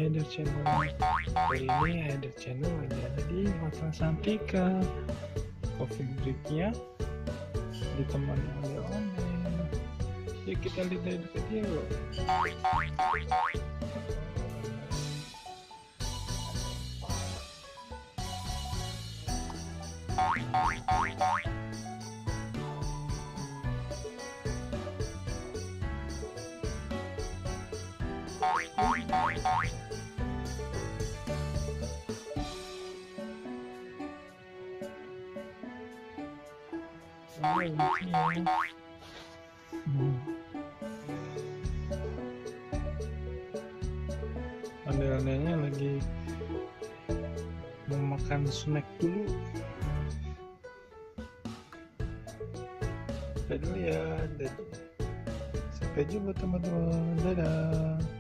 Hader Channel. Kali ini Hader Channel lagi ada di Hotel Santika. Coffee breaknya ditemani oleh One. Yuk kita lihat dari dekat yuk. Ondel-ondelnya lagi mau makan snack dulu. Sampai dulu ya. Sampai jumpa teman-teman. Dadah.